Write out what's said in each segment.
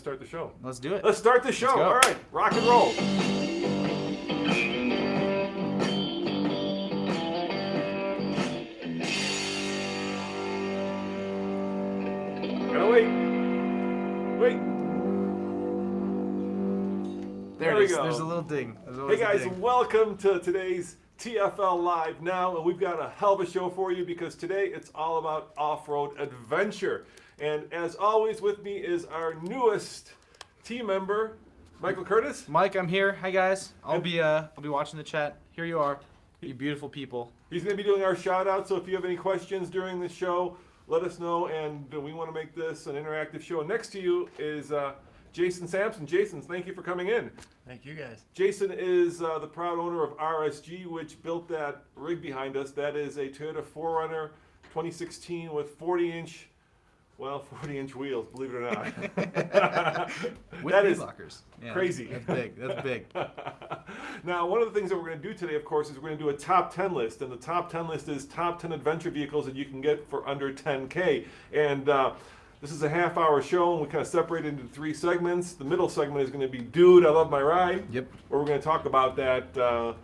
Start the show. Let's do it. Let's start the show. All right, rock and roll. Gotta wait. There we it is. go. There's a little ding. Hey guys, welcome to today's TFL Live Now, and we've got a hell of a show for you because today it's all about off-road adventure. And as always, with me is our newest team member, Michael Curtis. Mike, I'm here. Hi guys. I'll be watching the chat. Here you are, you beautiful people. He's going to be doing our shout out, so if you have any questions during the show, let us know, and we want to make this an interactive show. Next to you is Jason Sampson. Jason, thank you for coming in. Thank you guys. Jason is the proud owner of RSG, which built that rig behind us. That is a Toyota 4Runner 2016 with 40-inch wheels, believe it or not. With that knee is lockers. Yeah, crazy. That's big. That's big. Now, one of the things that we're going to do today, of course, is we're going to do a top 10 list. And the top 10 list is top 10 adventure vehicles that you can get for under $10K. And this is a half-hour show, and we kind of separate it into three segments. The middle segment is going to be Dude, I Love My Ride. Yep. Where we're going to talk about that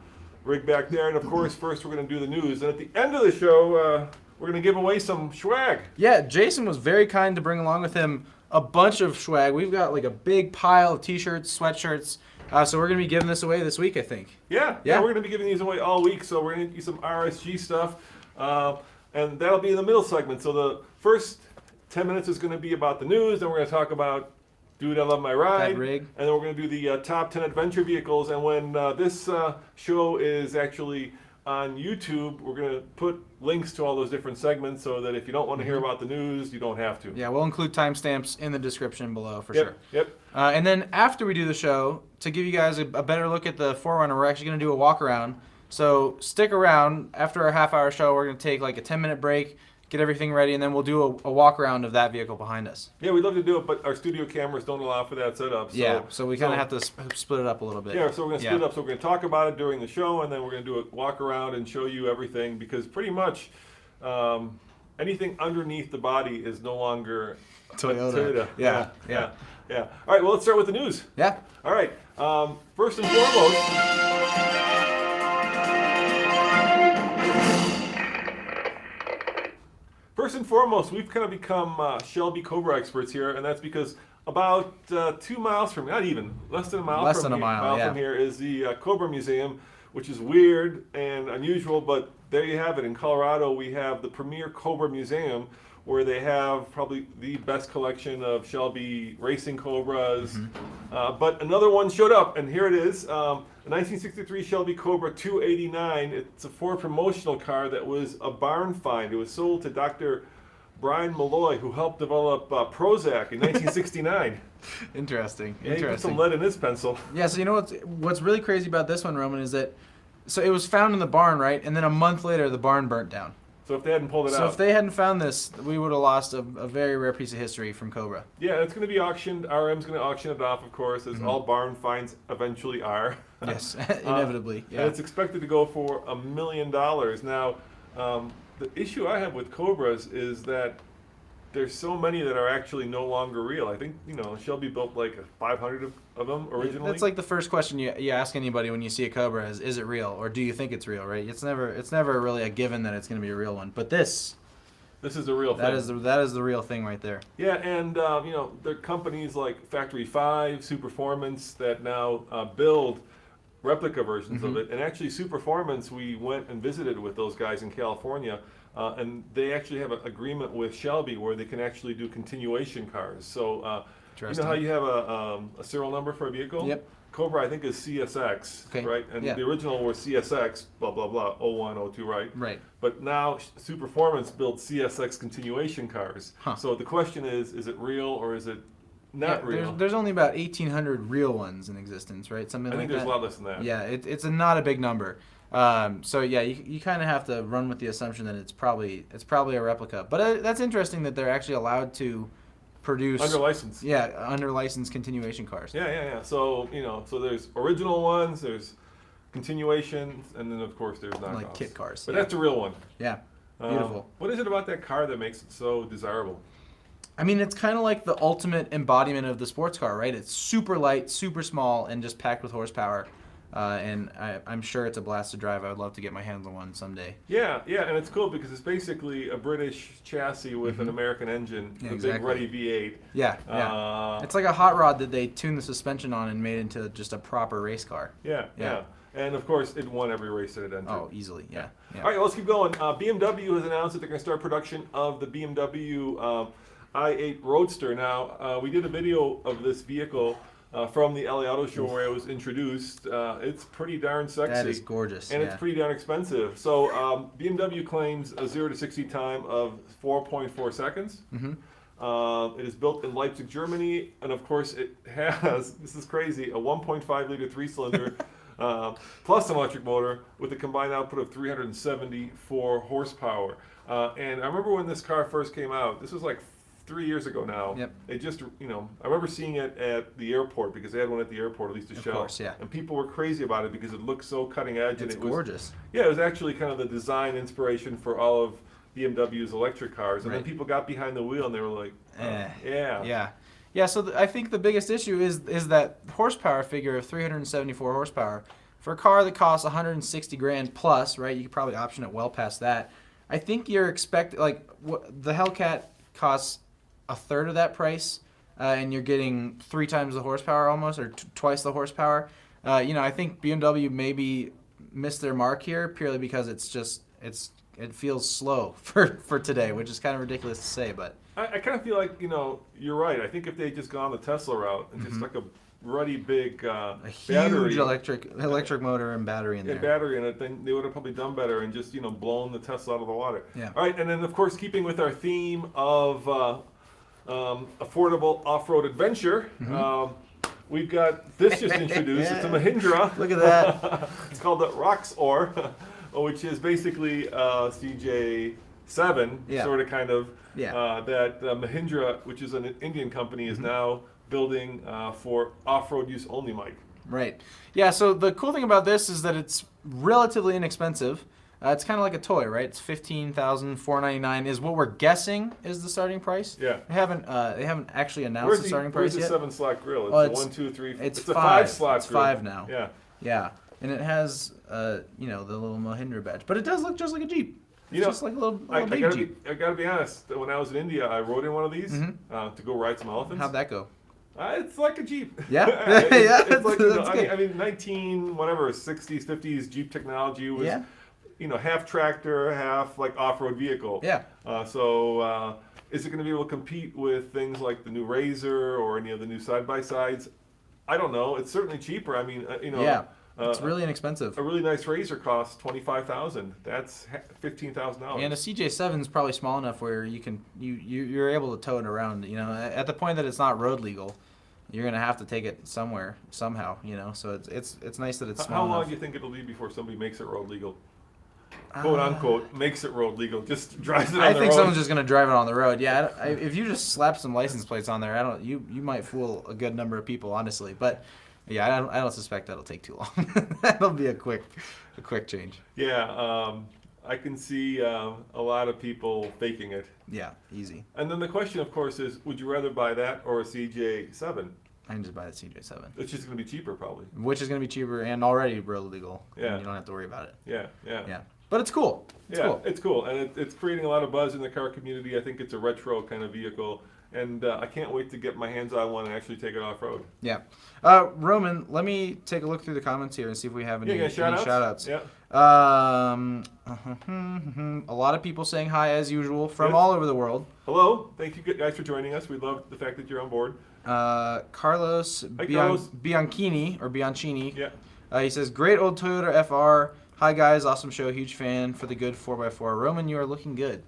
rig back there. And, of course, first we're going to do the news. And at the end of the show, we're going to give away some swag. Yeah, Jason was very kind to bring along with him a bunch of swag. We've got like a big pile of t-shirts, sweatshirts. So we're going to be giving this away this week, I think. Yeah, we're going to be giving these away all week. So we're going to do some RSG stuff. And that'll be in the middle segment. So the first 10 minutes is going to be about the news. Then we're going to talk about Dude, I Love My Ride. That rig. And then we're going to do the top 10 adventure vehicles. And when this show is actually on YouTube, we're going to put links to all those different segments so that if you don't want to hear about the news, you don't have to. Yeah, we'll include timestamps in the description below for sure. Yep. And then after we do the show, to give you guys a better look at the 4Runner, we're actually going to do a walk around. So stick around. After our half-hour show, we're going to take like a 10-minute break, get everything ready, and then we'll do a walk around of that vehicle behind us. Yeah, we'd love to do it, but our studio cameras don't allow for that setup. So we kind of have to split it up a little bit. Yeah, so we're going to split it up. So we're going to talk about it during the show, and then we're going to do a walk around and show you everything, because pretty much anything underneath the body is no longer Toyota. Yeah. All right, well, let's start with the news. Yeah. All right, first and foremost, we've kind of become Shelby Cobra experts here, and that's because about 2 miles from, not even, less than a mile from here is the Cobra Museum, which is weird and unusual, but there you have it. In Colorado, we have the premier Cobra Museum, where they have probably the best collection of Shelby racing Cobras. But another one showed up, and here it is. A 1963 Shelby Cobra 289. It's a Ford promotional car that was a barn find. It was sold to Dr. Brian Malloy, who helped develop Prozac in 1969. Interesting. Yeah, he put some lead in his pencil. Yeah, so you know what's really crazy about this one, Roman, is that so it was found in the barn, right? And then a month later, the barn burnt down. So if they hadn't pulled it out. So if they hadn't found this, we would have lost a very rare piece of history from Cobra. Yeah, it's going to be auctioned. RM's going to auction it off, of course, as all barn finds eventually are. Yes, inevitably. Yeah. And it's expected to go for $1 million. Now, the issue I have with Cobras is that there's so many that are actually no longer real. I think, Shelby built like 500 of them originally. That's like the first question you ask anybody when you see a Cobra is it real, or do you think it's real, right? It's never really a given that it's going to be a real one. But this is the real thing. That is the real thing right there. Yeah, and there are companies like Factory 5, Superformance that now build replica versions of it. And actually, Superformance, we went and visited with those guys in California. And they actually have an agreement with Shelby where they can actually do continuation cars. So, you know how you have a serial number for a vehicle? Yep. Cobra, I think, is CSX, right? And the original were CSX, blah, blah, blah, 01, 02, right? Right. But now Superformance builds CSX continuation cars. So the question is it real or is it not real? There's only about 1,800 real ones in existence, right? Something like that. I think there's a lot less than that. Yeah, it's not a big number. So yeah, you kind of have to run with the assumption that it's probably a replica. But that's interesting that they're actually allowed to produce under license. Yeah, under license continuation cars. Yeah. So so there's original ones, there's continuations, and then of course there's knockoffs. Like kit cars. But that's a real one. Yeah, beautiful. What is it about that car that makes it so desirable? I mean, it's kind of like the ultimate embodiment of the sports car, right? It's super light, super small, and just packed with horsepower. And I'm sure it's a blast to drive. I would love to get my hands on one someday. Yeah, and it's cool because it's basically a British chassis with an American engine, big ruddy V8. Yeah. It's like a hot rod that they tuned the suspension on and made into just a proper race car. Yeah. And of course, it won every race that it entered. Oh, easily, yeah. All right, let's keep going. BMW has announced that they're going to start production of the BMW i8 Roadster. Now, we did a video of this vehicle from the LA Auto Show where it was introduced. It's pretty darn sexy. That is gorgeous. And it's pretty darn expensive. So BMW claims a 0 to 60 time of 4.4 seconds. It is built in Leipzig, Germany. And of course, it has, this is crazy, a 1.5 liter 3-cylinder plus an electric motor with a combined output of 374 horsepower. And I remember when this car first came out, this was like 3 years ago now. Yep. It just, I remember seeing it at the airport because they had one at the airport, at least to show. Of course, yeah. And people were crazy about it because it looked so cutting edge. It's gorgeous. Yeah, it was actually kind of the design inspiration for all of BMW's electric cars. And then people got behind the wheel and they were like, Yeah, so I think the biggest issue is that horsepower figure of 374 horsepower. For a car that costs 160 grand plus, right, you could probably option it well past that. I think you're expecting, the Hellcat costs a third of that price, and you're getting 3 times the horsepower almost, or twice the horsepower. I think BMW maybe missed their mark here purely because it feels slow for today, which is kind of ridiculous to say, but I kind of feel like you're right. I think if they had just gone the Tesla route and just like a ruddy big a battery, huge electric motor and battery in there. Battery in it, then they would have probably done better and just blown the Tesla out of the water. Yeah. All right, and then of course keeping with our theme of affordable off-road adventure. We've got this just introduced. It's a Mahindra. Look at that. It's called the Roadster, which is basically CJ7, sort of kind of. That Mahindra, which is an Indian company, is now building for off-road use only, Mike. Right. Yeah, so the cool thing about this is that it's relatively inexpensive. It's kind of like a toy, right? It's $15,499 is what we're guessing is the starting price. Yeah. They haven't actually announced the starting price yet. Where's the 7-slot grill? It's a 1, 2, 3, 4. It's a 5-slot It's grill. 5 now. Yeah. Yeah. And it has the little Mahindra badge. But it does look just like a Jeep. It's just like a little baby Jeep. I gotta be honest. When I was in India, I rode in one of these to go ride some elephants. How'd that go? It's like a Jeep. Yeah, it's like that's good. 60s, 50s Jeep technology was, half tractor, half like off-road vehicle. Yeah. So is it going to be able to compete with things like the new Razor or any of the new side-by-sides? I don't know. It's certainly cheaper. I mean, it's really inexpensive. A really nice Razor costs $25,000. That's $15,000. And a CJ7 is probably small enough where you're able to tow it around. At the point that it's not road legal, you're gonna have to take it somewhere somehow. So it's nice that it's small enough. How long do you think it'll be before somebody makes it road legal? Quote unquote makes it road legal. Just drives it on the road. I think someone's just gonna drive it on the road. Yeah, if you just slap some license plates on there, you might fool a good number of people, honestly. But yeah, I don't suspect that'll take too long. That'll be a quick change. Yeah, I can see a lot of people faking it. Yeah, easy. And then the question, of course, is: would you rather buy that or a CJ7? I can just buy the CJ7. It's just going to be cheaper, probably. Which is going to be cheaper and already road legal. Yeah. And you don't have to worry about it. Yeah. But it's cool. It's cool, and it's creating a lot of buzz in the car community. I think it's a retro kind of vehicle, and I can't wait to get my hands on one and actually take it off road. Yeah. Roman, let me take a look through the comments here and see if we have any shout-outs. Yeah. A lot of people saying hi as usual from all over the world. Hello. Thank you guys for joining us. We love the fact that you're on board. Carlos Bianchini. Yeah. He says, great old Toyota FR. Hi guys, awesome show, huge fan for the good 4x4. Roman, you are looking good.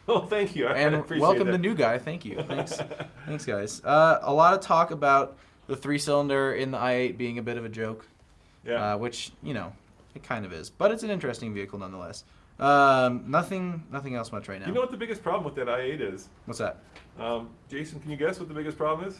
Oh, thank you. And appreciate welcome that. the new guy. Thank you. Thanks guys. A lot of talk about the 3-cylinder in the i8 being a bit of a joke. Yeah. Which, it kind of is. But it's an interesting vehicle nonetheless. Nothing else much right now. You know what the biggest problem with that i8 is? What's that? Jason, can you guess what the biggest problem is?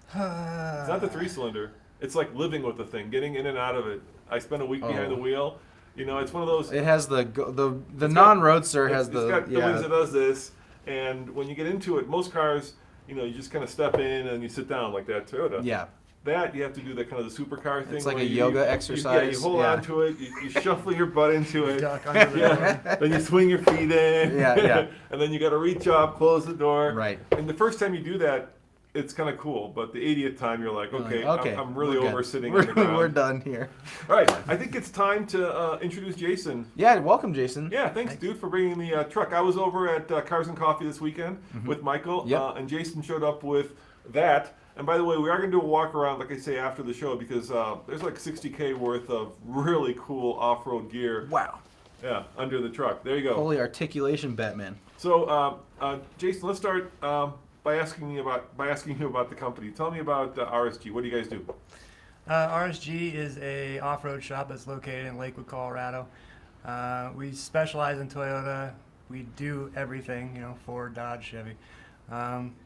It's not the 3-cylinder. It's like living with the thing, getting in and out of it. I spent a week behind the wheel. It's one of those. It has the non-Roadster has It's got the wings that does this, And when you get into it, most cars, you just kind of step in and you sit down like that Toyota. Yeah. That, you have to do that kind of the supercar thing. It's like a yoga exercise. You hold on to it, you shuffle your butt into it. Duck under the Then you swing your feet in. Yeah. And then you got to reach up, close the door. Right. And the first time you do that, it's kind of cool. But the 80th time, you're like, okay, I'm really over sitting on the ground. We're done here. All right. I think it's time to introduce Jason. Yeah, welcome, Jason. Yeah, thanks, dude, for bringing the truck. I was over at Cars and Coffee this weekend with Michael, and Jason showed up with that. And by the way, we are going to do a walk around, like I say, after the show, because there's like $60K worth of really cool off-road gear. Wow. Yeah, under the truck. There you go. Holy articulation, Batman. So, Jason, let's start by asking you about the company. Tell me about RSG. What do you guys do? RSG is a off-road shop that's located in Lakewood, Colorado. We specialize in Toyota. We do everything, Ford, Dodge, Chevy.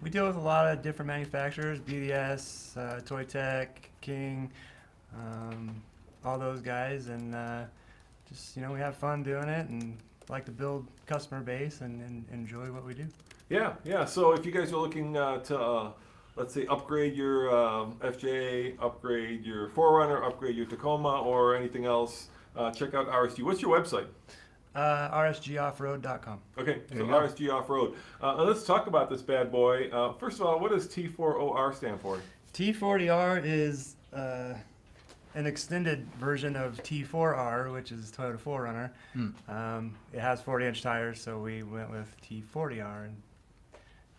We deal with a lot of different manufacturers, BDS, Toy Tech, King, all those guys, and just, we have fun doing it and like to build customer base and enjoy what we do. Yeah. So if you guys are looking to, let's say, upgrade your FJ, upgrade your 4Runner, upgrade your Tacoma, or anything else, check out RSG. What's your website? RSGoffroad.com. Okay, so RSG Offroad. Let's talk about this bad boy. First of all, what does T4OR stand for? T40R is an extended version of T4R, which is Toyota 4Runner. It has 40-inch tires, so we went with T40R, and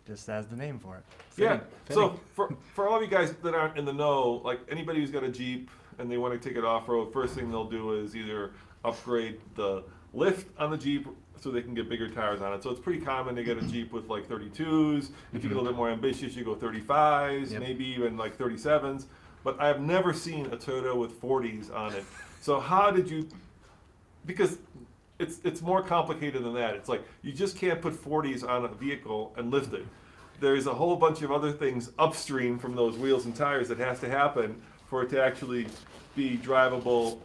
just as the name for it. Fitting. So for all of you guys that aren't in the know, like anybody who's got a Jeep and they want to take it off-road, first thing they'll do is either upgrade the lift on the Jeep so they can get bigger tires on it. So it's pretty common to get a Jeep with like 32s. If you get a little bit more ambitious, you go 35s, maybe even like 37s. But I've never seen a Toyota with 40s on it. So how did you, because it's more complicated than that. It's like you just can't put 40s on a vehicle and lift it. There's a whole bunch of other things upstream from those wheels and tires that has to happen for it to actually be drivable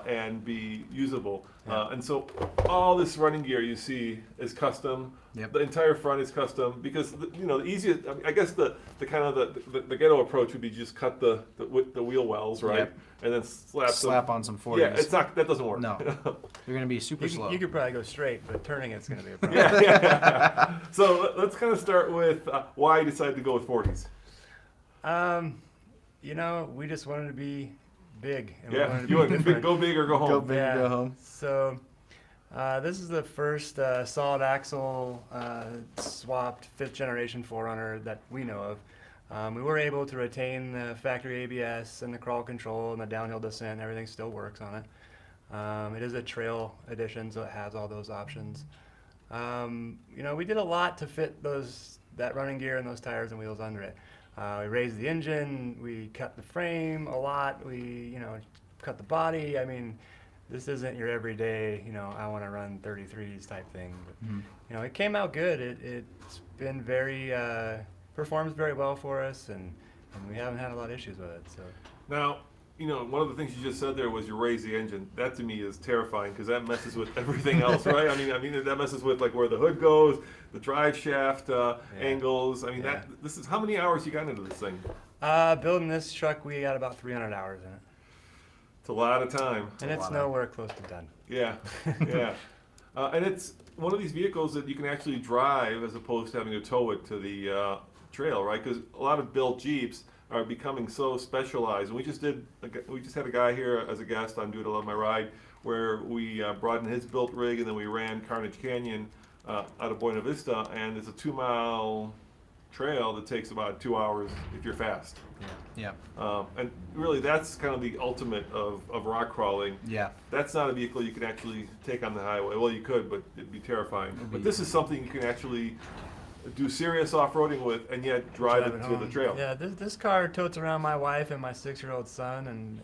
and be usable. And so all this running gear you see is custom. The entire front is custom because the easiest, I guess the kind of the ghetto approach would be just cut the wheel wells, right? And then slap on some 40s. Yeah, that doesn't work. No. You're going to be super slow. You could probably go straight, but turning it's going to be a problem. Yeah. So let's kind of start with why you decided to go with 40s. We just wanted to be big. And you want to go big or go home. Go big or go home. So this is the first solid axle swapped 5th generation 4Runner that we know of. We were able to retain the factory ABS and the crawl control and the downhill descent. Everything still works on it. It is a trail edition, so it has all those options. We did a lot to fit that running gear and those tires and wheels under it. We raised the engine, we cut the frame a lot, we cut the body. I mean, this isn't your everyday, I want to run 33s type thing. But, it came out good. It's been performs very well for us, and we haven't had a lot of issues with it. So now, one of the things you just said there was you raise the engine. That to me is terrifying because that messes with everything else, right? I mean that messes with like where the hood goes, the drive shaft angles. I mean this is how many hours you got into this thing? Building this truck, we got about 300 hours in it. It's a lot of time. And it's nowhere close to done. Yeah. And it's one of these vehicles that you can actually drive as opposed to having to tow it to the trail, right? Because a lot of built Jeeps are becoming so specialized. And we just had a guy here as a guest on Do It, I Love My Ride, where we brought in his built rig, and then we ran Carnage Canyon out of Buena Vista, and it's a 2-mile trail that takes about 2 hours if you're fast. And really, that's kind of the ultimate of rock crawling. That's not a vehicle you can actually take on the highway. Well, you could, but it'd be terrifying. But this is something you can actually do serious off-roading with and yet drive it to the trail. Yeah, this car totes around my wife and my 6-year-old son, and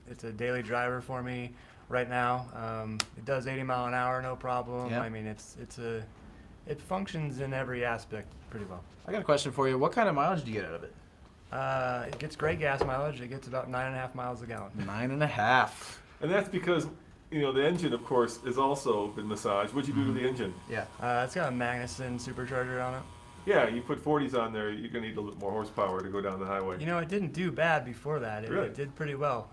it's a daily driver for me right now. It does 80 mile an hour, no problem. I mean, it functions in every aspect pretty well. I got a question for you. What kind of mileage do you get out of it? It gets great gas mileage. It gets about 9.5 miles a gallon. 9.5. And that's because you know, the engine, of course, has also been massaged. What'd you do to the engine? Yeah. It's got a Magnuson supercharger on it. Yeah, you put 40s on there, you're going to need a little more horsepower to go down the highway. You know, it didn't do bad before that. Really? It did pretty well.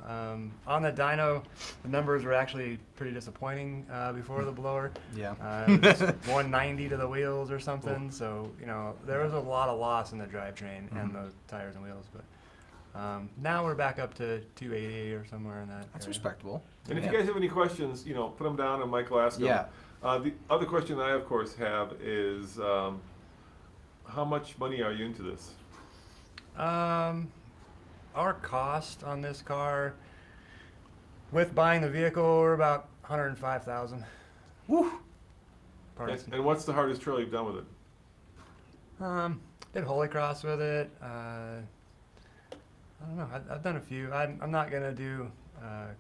On the dyno, the numbers were actually pretty disappointing before the blower. Yeah. It was 190 to the wheels or something. So, you know, there was a lot of loss in the drivetrain and the tires and wheels. But now we're back up to 280 or somewhere in that. That's area. respectable. And if you guys have any questions, you know, put them down and Mike will ask them. Yeah. The other question I, of course, have is how much money are you into this? Our cost on this car, with buying the vehicle, we're about $105,000. Woo! And what's the hardest trail you've done with it? Did Holy Cross with it. I don't know. I've done a few. I'm not gonna do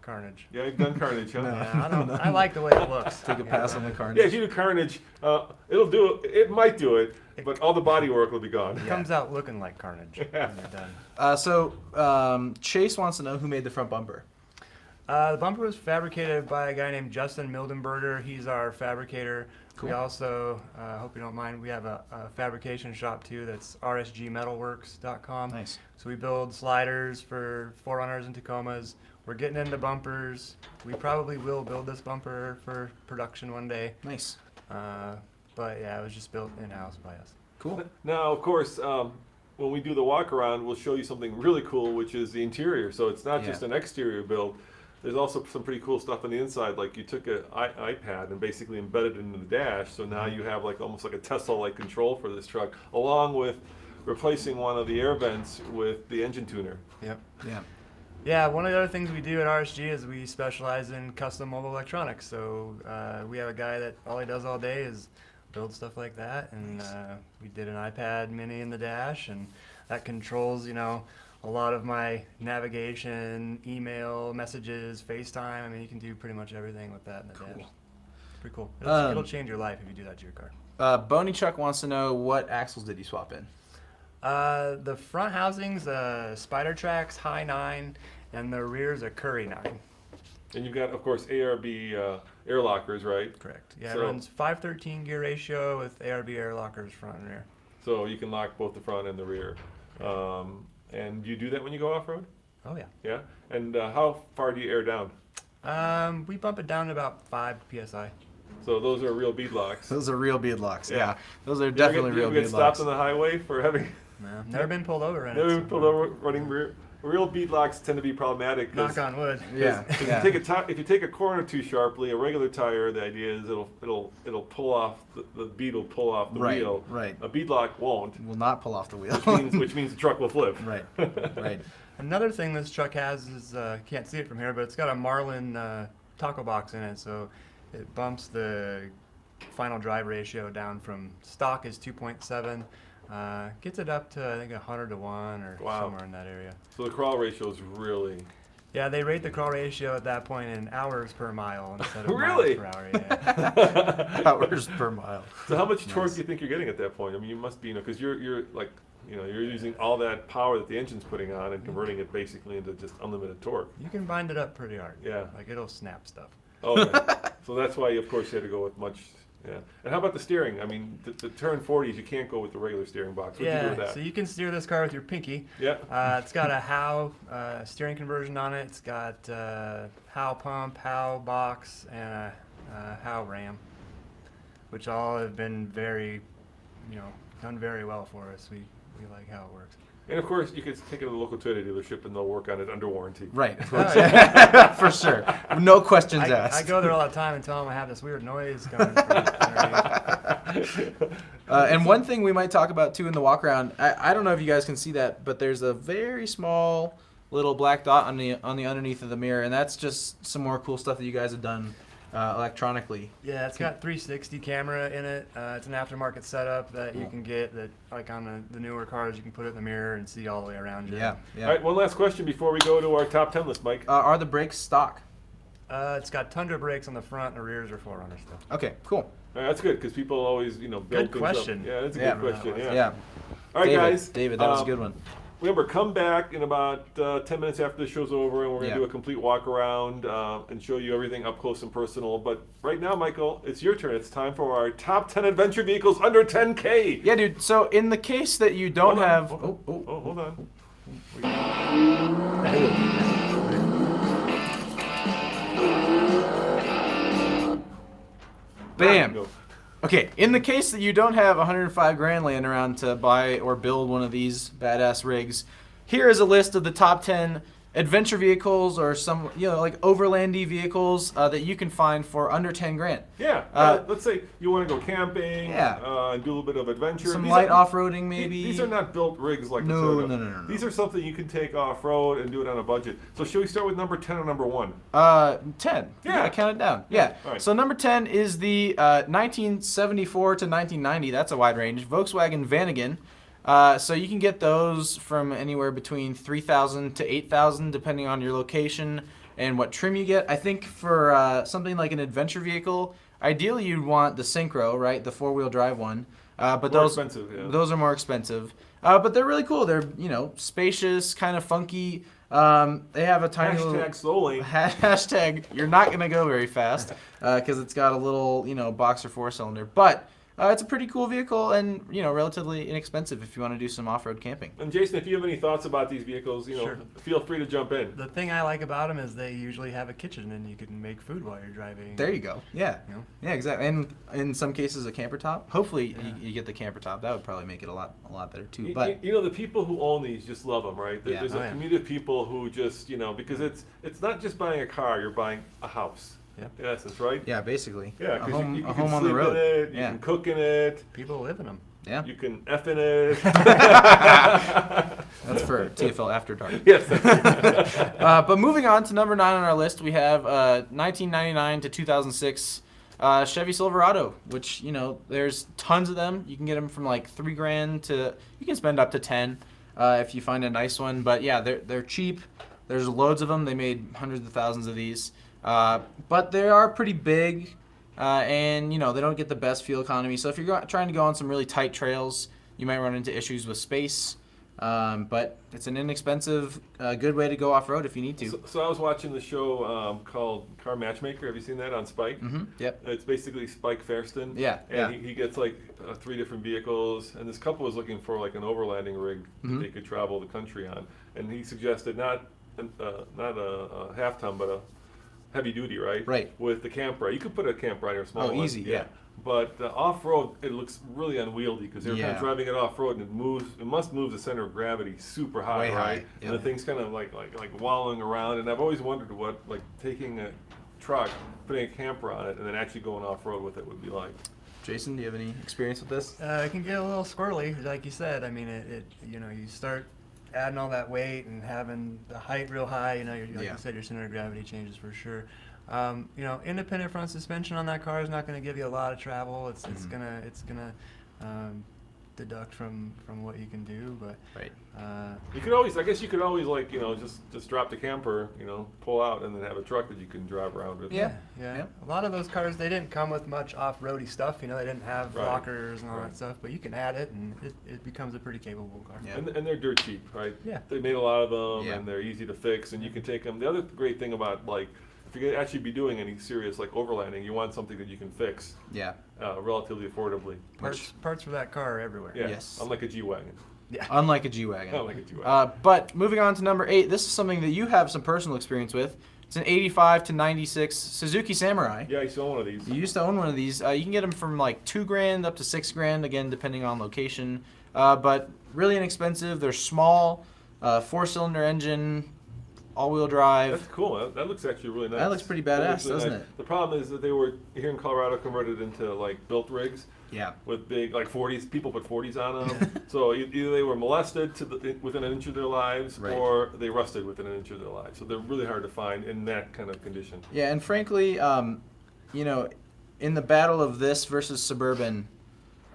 Carnage. Yeah, you've done Carnage, huh? Yeah, I don't. I like the way it looks. Take a pass on the Carnage. Yeah, if you do Carnage, it'll do it. It might do it, but all the body work will be gone. It comes out looking like Carnage when you're done. So Chase wants to know who made the front bumper. The bumper was fabricated by a guy named Justin Mildenberger. He's our fabricator. Cool. We also, hope you don't mind, we have a fabrication shop too. That's rsgmetalworks.com. Nice. So we build sliders for 4Runners and Tacomas. We're getting into bumpers. We probably will build this bumper for production one day. Nice. But yeah, it was just built in-house by us. Cool. Now, of course, when we do the walk around, we'll show you something really cool, which is the interior. So it's not just an exterior build. There's also some pretty cool stuff on the inside. Like you took an iPad and basically embedded it into the dash. So now you have like almost like a Tesla-like control for this truck, along with replacing one of the air vents with the engine tuner. Yep. Yeah. Yeah, one of the other things we do at RSG is we specialize in custom mobile electronics. So we have a guy that all he does all day is build stuff like that. And we did an iPad mini in the dash, and that controls, you know, a lot of my navigation, email, messages, FaceTime. I mean, you can do pretty much everything with that in the dash. Pretty cool. It'll change your life if you do that to your car. Boney Chuck wants to know, what axles did you swap in? The front housing's Spider Tracks High 9, and the rear's a Curry 9. And you've got, of course, ARB air lockers, right? Correct. Yeah, So- it runs 513 gear ratio with ARB air lockers front and rear. So you can lock both the front and the rear. And you do that when you go off-road? Oh yeah. Yeah? And how far do you air down? We bump it down to about 5 psi. So those are real bead locks. Those are real bead locks. Yeah. Yeah. Those are definitely you real ever get bead stopped locks. on the highway for having... No, never been pulled over. Never been pulled over running rear. Real bead locks tend to be problematic. Knock on wood. Yeah. If Yeah. you take a corner too sharply, a regular tire, the idea is it'll pull off the bead will pull off the wheel. Right. A bead lock won't, Will not pull off the wheel. which means the truck will flip. Right. Right. Another thing this truck has is, can't see it from here, but it's got a Marlin taco box in it, so it bumps the final drive ratio down from stock is 2.7, gets it up to I think 100 to 1 or somewhere in that area. So the crawl ratio is really... Yeah, they rate the crawl ratio at that point in hours per mile instead of Really? miles per hour. Yeah. Hours per mile. So how much torque do you think you're getting at that point? I mean, you must be, because you're like, you're using all that power that the engine's putting on and converting it basically into just unlimited torque. You can bind it up pretty hard. Yeah. Like it'll snap stuff. Okay. So that's why, of course, you had to go with much. Yeah. And how about the steering? I mean, the turn 40s, you can't go with the regular steering box. What'd you do with that? So you can steer this car with your pinky. Yeah. It's got a HOW steering conversion on it. It's got HOW pump, HOW box, and a HOW ram, which all have been very, done very well for us. We like how it works. And of course, you could take it to the local Toyota dealership and they'll work on it under warranty. Right. Oh, yeah. For sure. No questions I asked. go there all the time and tell them I have this weird noise coming from And one thing we might talk about too in the walk around, I don't know if you guys can see that, but there's a very small little black dot on the underneath of the mirror, and that's just some more cool stuff that you guys have done electronically. Yeah, it's got 360 camera in it. It's an aftermarket setup that you can get that, like on the newer cars, you can put it in the mirror and see all the way around you. Yeah. All right, one last question before we go to our top 10 list, Mike. Are the brakes stock? It's got Tundra brakes on the front, and the rears are 4Runner still. Okay, cool. All right, that's good because people always, build Good things question. up. Yeah, that's a Yeah. good question. Yeah. Yeah. All right, David, guys. David, that was a good one. remember, come back in about 10 minutes after the show's over, and we're going to do a complete walk around and show you everything up close and personal. But right now, Michael, it's your turn. It's time for our top 10 adventure vehicles under 10K. Yeah, dude. So in the case that you don't have... Hold on. Bam. Okay, in the case that you don't have 105 grand laying around to buy or build one of these badass rigs, here is a list of the top 10 adventure vehicles or some, like overlandy vehicles that you can find for under 10 grand. Yeah, let's say you want to go camping, and do a little bit of adventure. Some light off-roading maybe. These are not built rigs like No. These are something you can take off-road and do it on a budget. So should we start with number 10 or number 1? 10. Yeah. Count it down. Yeah. All right. So number 10 is the 1974 to 1990. That's a wide range. Volkswagen Vanagon. So you can get those from anywhere between $3,000 to $8,000 depending on your location and what trim you get. I think for something like an adventure vehicle, ideally you'd want the Synchro, right? The 4-wheel drive one. But those are more expensive. But they're really cool. They're, spacious, kind of funky. They have a tiny little slowly. Hashtag you're not going to go very fast because it's got a little, boxer 4-cylinder. But it's a pretty cool vehicle and, relatively inexpensive if you want to do some off-road camping. And Jason, if you have any thoughts about these vehicles, Sure. feel free to jump in. The thing I like about them is they usually have a kitchen and you can make food while you're driving. There you go. Yeah. Yeah, exactly. And in some cases, a camper top. Hopefully, you get the camper top. That would probably make it a lot better too. But the people who own these just love them, right? Yeah. There's a community of people who just, because it's not just buying a car; you're buying a house. Yeah. In essence, right? Yeah, basically. Yeah, because you can home on sleep the road. in it, you can cook in it. People live in them. Yeah. You can F in it. That's for TFL After Dark. Yes. But moving on to number 9 on our list, we have 1999 to 2006 Chevy Silverado, which, there's tons of them. You can get them from like $3,000 to, you can spend up to 10 if you find a nice one. But yeah, they're cheap. There's loads of them. They made hundreds of thousands of these. But they are pretty big, and they don't get the best fuel economy. So if you're trying to go on some really tight trails, you might run into issues with space. But it's an inexpensive, good way to go off-road if you need to. So I was watching the show called Car Matchmaker. Have you seen that on Spike? Mm-hmm. Yep. It's basically Spike Fairston. Yeah. And he gets like 3 different vehicles, and this couple was looking for like an overlanding rig that they could travel the country on. And he suggested not a half-ton, but a heavy duty, right? Right. With the camp ride. You could put a camp ride or a small one. Oh, easy, yeah. But off-road, it looks really unwieldy because they're kind of driving it off-road, and it must move the center of gravity super high, way right? high. And Yep. the thing's kind of like wallowing around. And I've always wondered what taking a truck, putting a camper on it, and then actually going off-road with it would be like. Jason, do you have any experience with this? It can get a little squirrely, like you said. I mean, you start adding all that weight and having the height real high, like you said, your center of gravity changes for sure. Independent front suspension on that car is not going to give you a lot of travel. It's gonna deduct from what you can do, but right. You could always just drop the camper, pull out, and then have a truck that you can drive around with. Yeah. A lot of those cars, they didn't come with much off-roady stuff. They didn't have lockers and all that stuff, but you can add it, and it becomes a pretty capable car. Yeah. And they're dirt cheap, right? Yeah. They made a lot of them, and they're easy to fix, and you can take them. The other great thing about if you're going to actually be doing any serious overlanding, you want something that you can fix. Yeah. Relatively affordably. Parts for that car are everywhere. Yeah. Yes. Unlike a G-Wagon. Yeah. Unlike a G-Wagon. Unlike a G-Wagon. But moving on to number 8, this is something that you have some personal experience with. It's an 85 to 96 Suzuki Samurai. Yeah, I used to own one of these. You used to own one of these. You can get them from like $2,000 up to $6,000, again, depending on location. But really inexpensive. They're small, 4-cylinder engine, all-wheel drive. That's cool. That looks actually really nice. That looks pretty badass, doesn't it? The problem is that they were here in Colorado converted into built rigs. Yeah. With big 40s, people put 40s on them. So either they were molested within an inch of their lives, or they rusted within an inch of their lives. So they're really hard to find in that kind of condition. Yeah, and frankly, in the battle of this versus Suburban,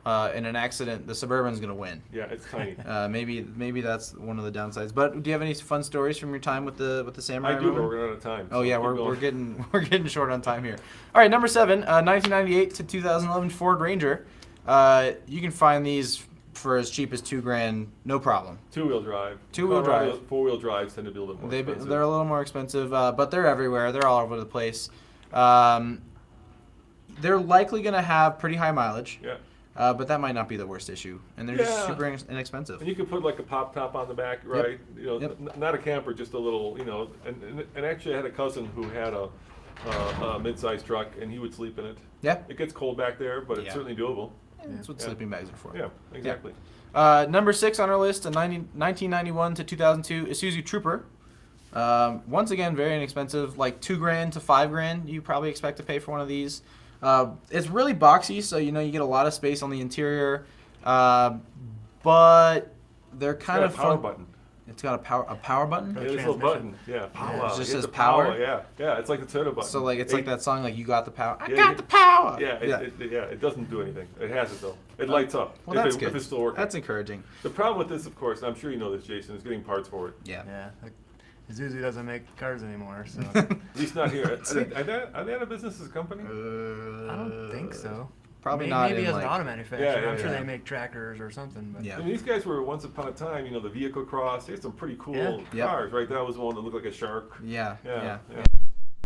in an accident, the Suburban's going to win. Yeah, it's tiny. Maybe that's one of the downsides. But do you have any fun stories from your time with the Samurai? I do, but we're running out of time. Oh yeah, we're getting short on time here. All right, number 7, 1998 to 2011 Ford Ranger. You can find these for as cheap as $2,000, no problem. Two-wheel drive. Two-wheel drive. Four-wheel drives tend to be a little more expensive. They're a little more expensive, but they're everywhere. They're all over the place. They're likely going to have pretty high mileage. Yeah. But that might not be the worst issue, and they're just super inexpensive. And you can put like a pop top on the back, right? You know, not a camper, just a little, you know. And actually, I had a cousin who had a mid-sized truck, and he would sleep in it. Yeah. It gets cold back there, but it's certainly doable. That's what sleeping bags are for. Yeah, exactly. Number 6 on our list, a 1991 to 2002 Isuzu Trooper. Once again, very inexpensive, like $2,000 to $5,000. You probably expect to pay for one of these. It's really boxy, so you get a lot of space on the interior, but they're kind of power fun. Button. It's got a power button. Yeah, this little button. Yeah. Power. It just says power. Yeah. It's like the Toyota button. So like like that song, like you got the power. I got the power. Yeah. It doesn't do anything. It has it though. It lights up. Well, that's good. If it's still working. That's encouraging. The problem with this, of course, and I'm sure you know this, Jason, is getting parts for it. Yeah. Yeah. Isuzu doesn't make cars anymore, so. At least not here. Are they out of business as a company? I don't think so. Probably not. Maybe as like, an auto manufacturer. I'm sure yeah. they make tractors or something. But. Yeah. I mean, these guys were once upon a time, the vehicle cross. They had some pretty cool cars, right? That was the one that looked like a shark. Yeah. Yeah.